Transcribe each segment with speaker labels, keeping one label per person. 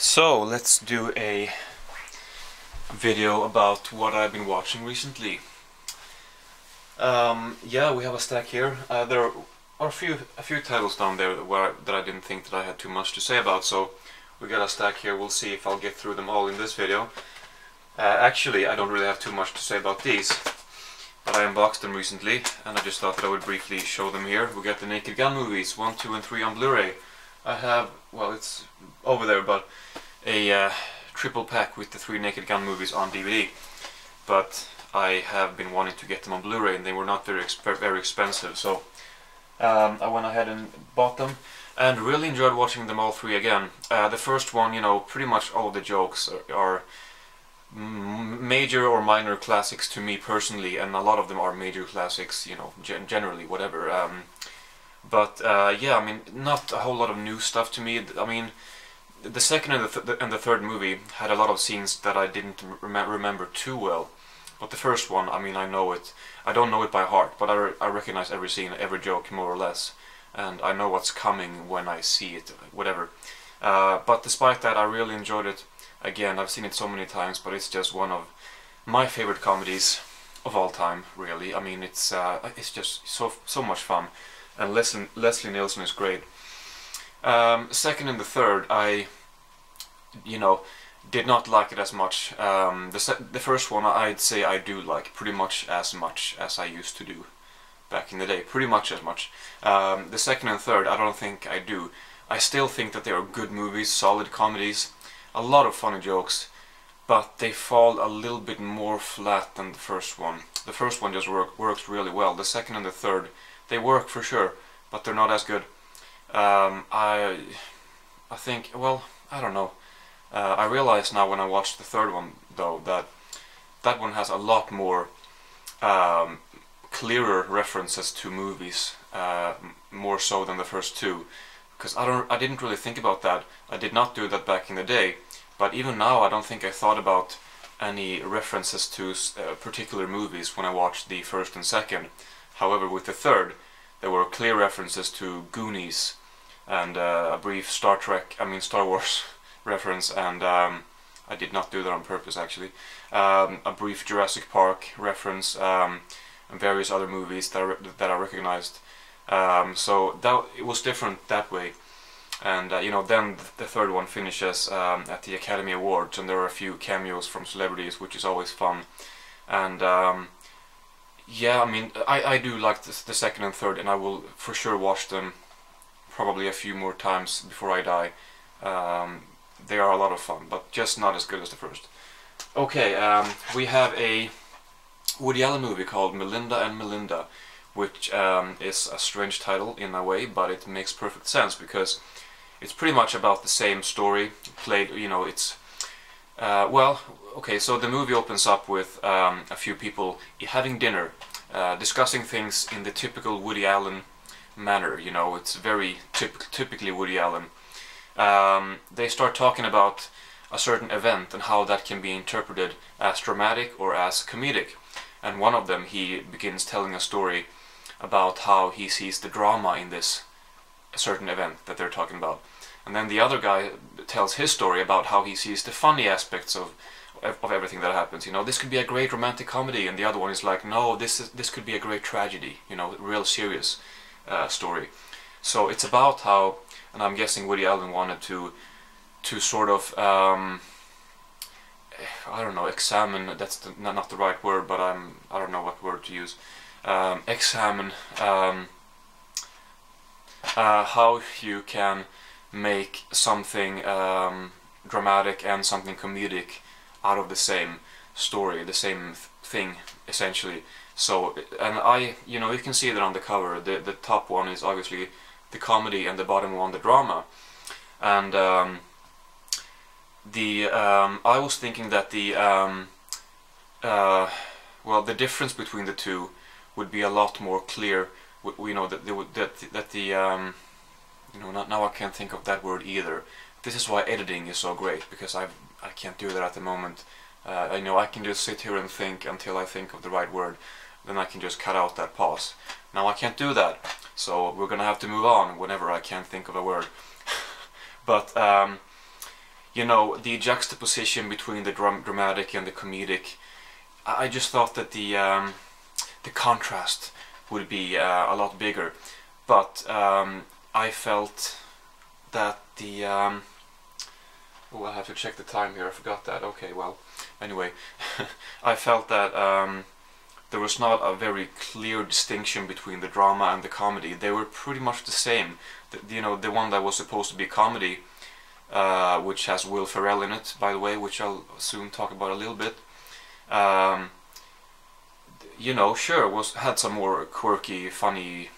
Speaker 1: So let's do a video about what I've been watching recently. Yeah, we have a stack here. There are a few titles down there that I didn't think that I had too much to say about, so we got a stack here. We'll see if I'll get through them all in this video. Actually, I don't really have too much to say about these, but I unboxed them recently, and I just thought that I would briefly show them here. We got the Naked Gun movies, 1, 2 and 3 on Blu-ray. I have, well, it's over there, but a triple pack with the 3 Naked Gun movies on DVD. But I have been wanting to get them on Blu-ray, and they were not very expensive, so I went ahead and bought them, and really enjoyed watching them all 3 again. The first one, you know, pretty much all of the jokes are major or minor classics to me personally, and a lot of them are major classics, you know, generally, whatever. Yeah, I mean, not a whole lot of new stuff to me. I mean, the second and the third movie had a lot of scenes that I didn't remember too well. But the first one, I mean, I know it. I don't know it by heart, but I recognize every scene, every joke, more or less. And I know what's coming when I see it, whatever. But despite that, I really enjoyed it. Again, I've seen it so many times, but it's just one of my favorite comedies of all time, really. I mean, it's just so much fun. And Leslie Nielsen is great. Second and the third, I, you know, did not like it as much. The first one, I'd say I do like pretty much as I used to do back in the day. Pretty much as much. The second and third, I don't think I do. I still think that they are good movies, solid comedies, a lot of funny jokes, but they fall a little bit more flat than the first one. The first one just works really well. The second and the third, they work for sure, but they're not as good. I think, well, I don't know. I realized now when I watched the third one, though, that that one has a lot more clearer references to movies, more so than the first two. Because I didn't really think about that. I did not do that back in the day. But even now, I don't think I thought about any references to particular movies when I watched the first and second. However, with the third, there were clear references to Goonies and a brief Star Wars reference, and I did not do that on purpose, actually. A brief Jurassic Park reference, and various other movies that I recognized. So it was different that way. And you know, then the third one finishes at the Academy Awards, and there are a few cameos from celebrities, which is always fun. And yeah, I mean, I do like the second and third, and I will for sure watch them probably a few more times before I die. They are a lot of fun, but just not as good as the first. Okay, we have a Woody Allen movie called Melinda Melinda, which is a strange title in a way, but it makes perfect sense because it's pretty much about the same story played, you know, it's well, okay, so the movie opens up with a few people having dinner, discussing things in the typical Woody Allen manner, you know, it's very typically Woody Allen. They start talking about a certain event and how that can be interpreted as dramatic or as comedic. And one of them, he begins telling a story about how he sees the drama in this certain event that they're talking about. And then the other guy tells his story about how he sees the funny aspects of everything that happens. You know, this could be a great romantic comedy, and the other one is like, no, this could be a great tragedy. You know, real serious story. So it's about how, and I'm guessing Woody Allen wanted to sort of I don't know, examine. That's not the right word, but I don't know what word to use. Examine how you can make something dramatic and something comedic out of the same story, the same thing, essentially. So, and you know, you can see that on the cover. The top one is obviously the comedy, and the bottom one the drama. And I was thinking that well, the difference between the two would be a lot more clear. You know, you know, now I can't think of that word either. This is why editing is so great, because I can't do that at the moment. I know I can just sit here and think until I think of the right word, then I can just cut out that pause. Now I can't do that, so we're gonna have to move on whenever I can't think of a word. But you know, the juxtaposition between the dramatic and the comedic. I just thought that the contrast would be a lot bigger, but I felt that the oh, I have to check the time here, I forgot that. Okay, well, anyway, I felt that there was not a very clear distinction between the drama and the comedy. They were pretty much the same. You know, the one that was supposed to be comedy, which has Will Ferrell in it, by the way, which I'll soon talk about a little bit. You know, sure, had some more quirky, funny,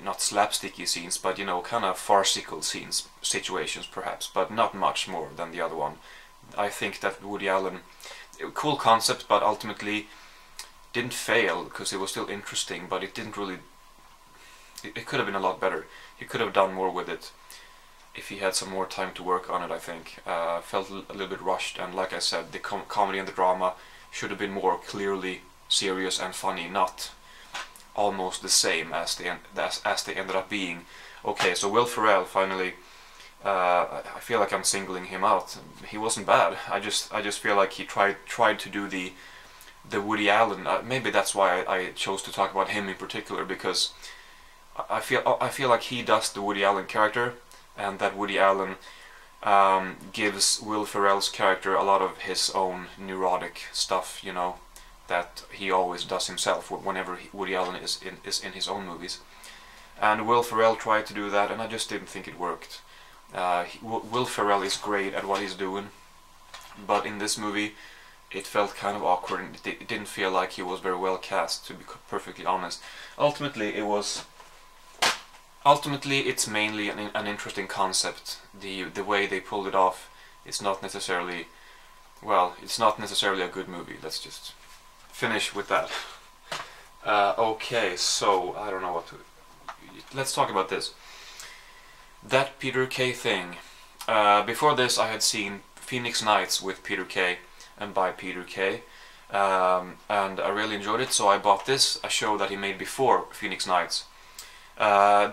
Speaker 1: not slapsticky scenes, but you know, kind of farcical situations perhaps, but not much more than the other one. I think that Woody Allen, cool concept, but ultimately didn't fail because it was still interesting, but it didn't really. It could have been a lot better. He could have done more with it if he had some more time to work on it. I think felt a little bit rushed, and like I said, the comedy and the drama should have been more clearly serious and funny, not almost the same as they ended up being. Okay, so Will Ferrell finally. I feel like I'm singling him out. He wasn't bad. I just feel like he tried to do the Woody Allen. Maybe that's why I chose to talk about him in particular, because I feel like he does the Woody Allen character, and that Woody Allen gives Will Ferrell's character a lot of his own neurotic stuff, you know, that he always does himself whenever Woody Allen is in his own movies. And Will Ferrell tried to do that, and I just didn't think it worked. Will Ferrell is great at what he's doing, but in this movie it felt kind of awkward, and it didn't feel like he was very well cast, to be perfectly honest. Ultimately, it's mainly an interesting concept. The way they pulled it off is not necessarily, well, it's not necessarily a good movie. Let's just finish with that. Okay, so I don't know what to. Let's talk about this. That Peter Kay thing. Before this, I had seen Phoenix Nights with Peter Kay and by Peter Kay, and I really enjoyed it. So I bought this, a show that he made before Phoenix Nights.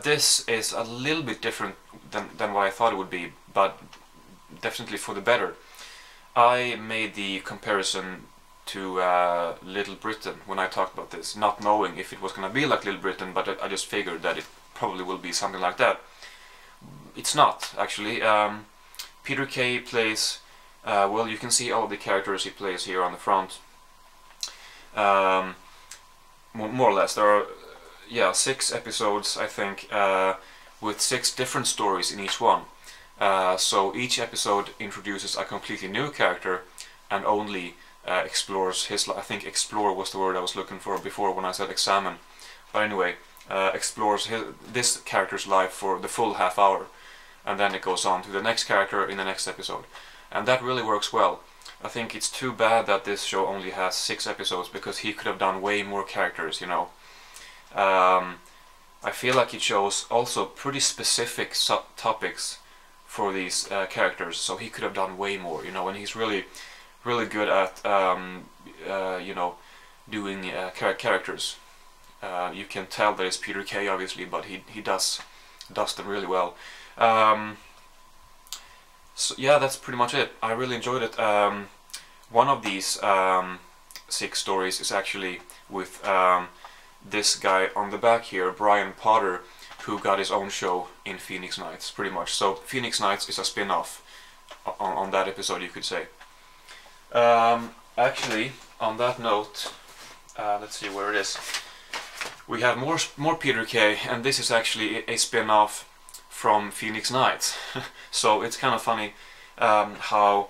Speaker 1: This is a little bit different than what I thought it would be, but definitely for the better. I made the comparison to Little Britain when I talked about this, not knowing if it was going to be like Little Britain, but I just figured that it probably will be something like that. It's not, actually. Peter Kay plays, well, you can see all the characters he plays here on the front. More or less, there are, yeah, 6 episodes, I think, with 6 different stories in each one. So each episode introduces a completely new character and only explores his life. I think explore was the word I was looking for before when I said examine. But anyway, explores this character's life for the full half hour, and then it goes on to the next character in the next episode. And that really works well. I think it's too bad that this show only has 6 episodes, because he could have done way more characters, you know. I feel like it shows also pretty specific topics for these characters, so he could have done way more, you know, and he's really good at, you know, doing characters. You can tell that it's Peter Kay, obviously, but he does them really well. So yeah, that's pretty much it. I really enjoyed it. One of these 6 stories is actually with this guy on the back here, Brian Potter, who got his own show in Phoenix Nights, pretty much. So Phoenix Nights is a spin-off on that episode, you could say. Actually, on that note, let's see where it is. We have more Peter Kay, and this is actually a spin-off from Phoenix Nights. So it's kind of funny how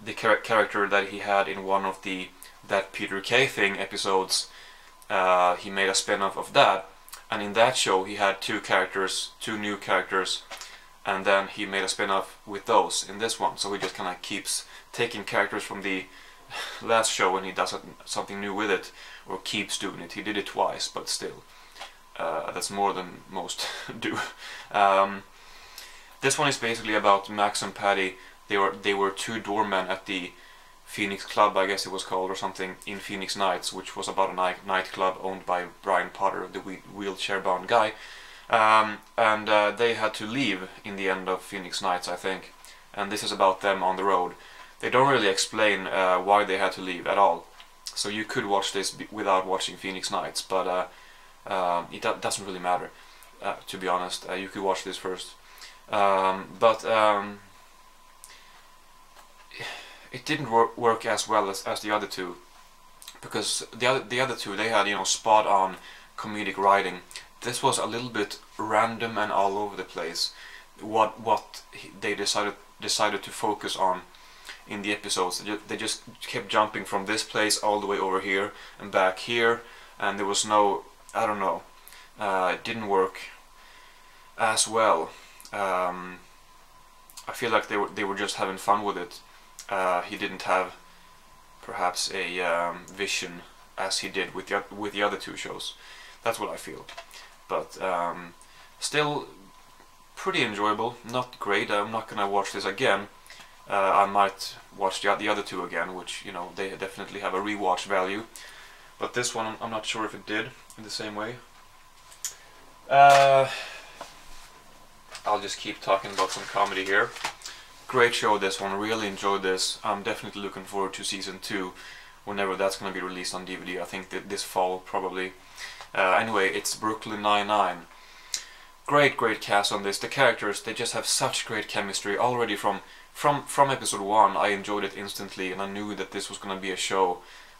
Speaker 1: the character that he had in one of that Peter Kay thing episodes, he made a spin-off of that, and in that show he had 2 new characters, and then he made a spin-off with those in this one. So he just kind of keeps taking characters from the last show and he does something new with it, or keeps doing it. He did it twice, but still, that's more than most do. This one is basically about Max and Patty. They were 2 doormen at the Phoenix Club, I guess it was called, or something, in Phoenix Nights, which was about a nightclub owned by Brian Potter, the wheelchair-bound guy. And they had to leave in the end of Phoenix Nights, I think. and this is about them on the road. They don't really explain why they had to leave at all, so you could watch this without watching Phoenix Nights, but it doesn't really matter, to be honest. You could watch this first, but it didn't work as well as the other two, because the other two, they had, you know, spot on comedic writing. This was a little bit random and all over the place. What they decided to focus on in the episodes, they just kept jumping from this place all the way over here and back here, and there was no, I don't know, it didn't work as well. I feel like they were just having fun with it. He didn't have perhaps a vision as he did with the other two shows. That's what I feel. But still pretty enjoyable. Not great. I'm not gonna watch this again. I might watch the other two again, which, you know, they definitely have a rewatch value. But this one, I'm not sure if it did in the same way. I'll just keep talking about some comedy here. Great show, this one. Really enjoyed this. I'm definitely looking forward to season 2, whenever that's going to be released on DVD. I think that this fall, probably. Anyway, it's Brooklyn Nine-Nine. Great cast on this. The characters, they just have such great chemistry. Already from episode 1, I enjoyed it instantly, and I knew that this was going to be a show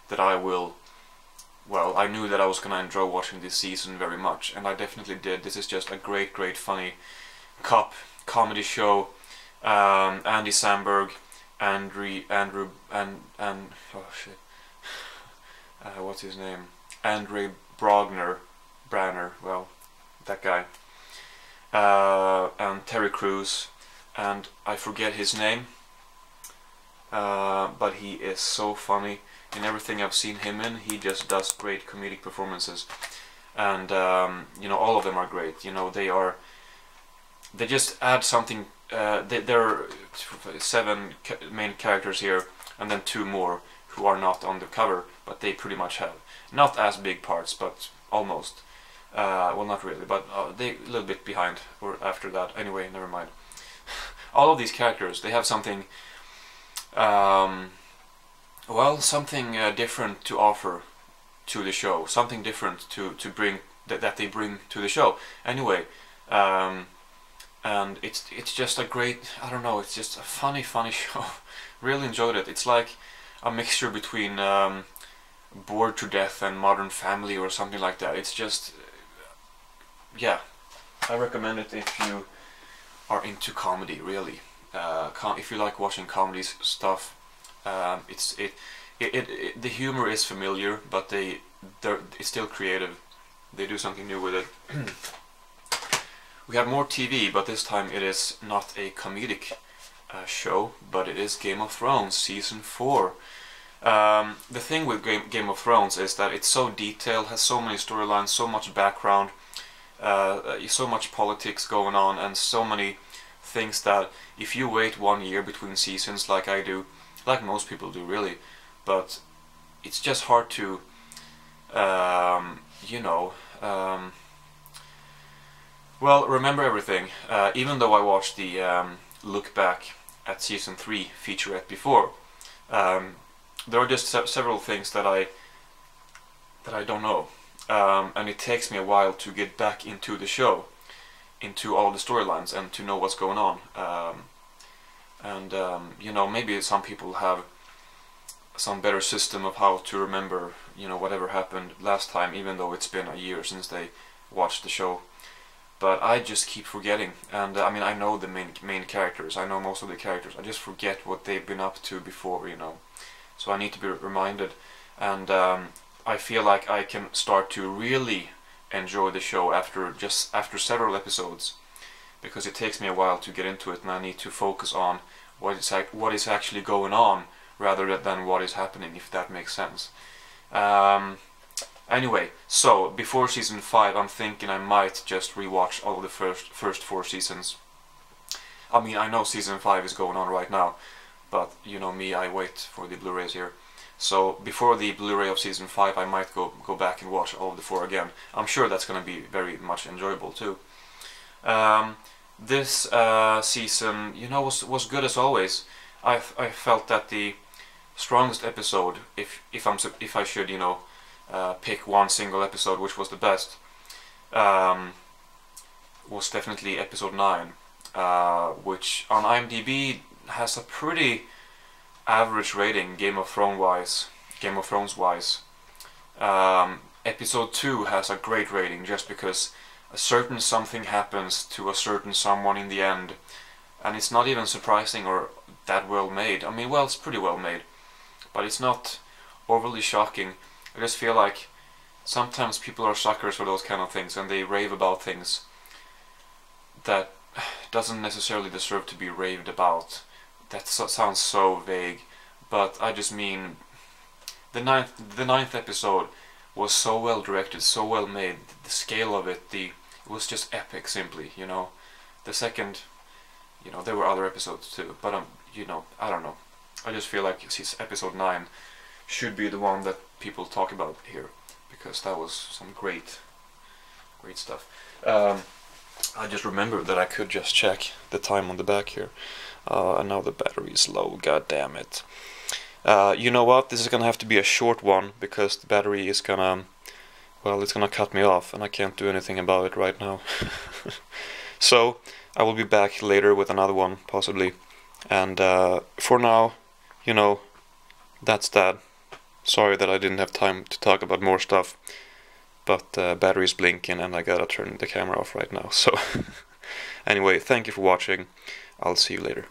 Speaker 1: that I knew that I was going to enjoy watching this season very much, and I definitely did. This is just a great funny cop comedy show. Andy Samberg, Andrew oh shit, what's his name? Andre Branner, well, that guy, and Terry Crews, and I forget his name, but he is so funny. In everything I've seen him in, he just does great comedic performances, and you know, all of them are great. You know, they just add something. There are 7 main characters here, and then 2 more who are not on the cover, but they pretty much have not as big parts, but almost. Well, not really, but they a little bit behind or after that. Anyway, never mind. All of these characters, they have something, well, something different to offer to the show, something different to bring that they bring to the show. Anyway, and it's just a great, I don't know, it's just a funny show. Really enjoyed it. It's like a mixture between Bored to Death and Modern Family or something like that. It's just, yeah, I recommend it if you are into comedy, really. If you like watching comedy stuff, the humor is familiar, but it's still creative. They do something new with it. We have more TV, but this time it is not a comedic show, but it is Game of Thrones Season 4. The thing with Game of Thrones is that it's so detailed, has so many storylines, so much background, so much politics going on, and so many things that if you wait 1 year between seasons, like I do, like most people do really, but it's just hard to, you know, well, remember everything. Even though I watched the look back at season 3 featurette before, there are just several things that I don't know, and it takes me a while to get back into the show, into all the storylines, and to know what's going on. You know, maybe some people have some better system of how to remember, you know, whatever happened last time, even though it's been a year since they watched the show. But I just keep forgetting, and I mean, I know the main characters, I know most of the characters, I just forget what they've been up to before, you know. So I need to be reminded, and I feel like I can start to really enjoy the show after several episodes, because it takes me a while to get into it, and I need to focus on what is actually going on rather than what is happening, if that makes sense. Anyway, so before season 5, I'm thinking I might just rewatch all of the first 4 seasons. I mean, I know season 5 is going on right now, but you know me, I wait for the Blu-rays here. So before the Blu-ray of season 5, I might go back and watch all of the 4 again. I'm sure that's going to be very much enjoyable too. this season, you know, was good as always. I felt that the strongest episode, if I should, you know, pick one single episode which was the best, was definitely episode 9, which on IMDb has a pretty average rating Game of Thrones wise. Episode 2 has a great rating just because a certain something happens to a certain someone in the end, and it's not even surprising or that well made. I mean, well, it's pretty well made, but it's not overly shocking. I just feel like sometimes people are suckers for those kind of things, and they rave about things that doesn't necessarily deserve to be raved about. That sounds so vague, but I just mean the ninth episode was so well directed, so well made. The scale of it, it was just epic, simply. You know, the second, you know, there were other episodes too, but you know, I don't know. I just feel like episode 9 should be the one that people talk about here, because that was some great stuff. I just remembered that I could just check the time on the back here, and now the battery is low. God damn it! You know what? This is gonna have to be a short one because the battery is gonna, well, it's gonna cut me off, and I can't do anything about it right now. So I will be back later with another one, possibly. And for now, you know, that's that. Sorry that I didn't have time to talk about more stuff, but battery's blinking and I gotta turn the camera off right now. So anyway, thank you for watching. I'll see you later.